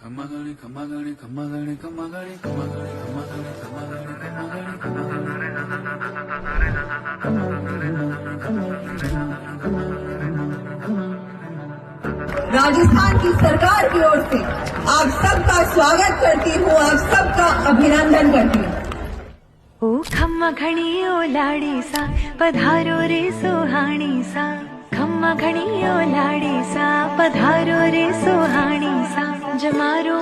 खम्मागणे खम्मागणे खम्मागणे खम्मागणे खम्मागणे खम्मागणे खम्मागणे राजस्थान की सरकार की ओर से आप सबका स्वागत करती हूँ, आप सबका अभिनंदन करती हूँ। ओ खम्मा घणी ओ लाडी सा पधारो रे सुहाणी सा, खम्मा घणी ओ लाडी सा पधारो रे सुहाणी सा, जमारो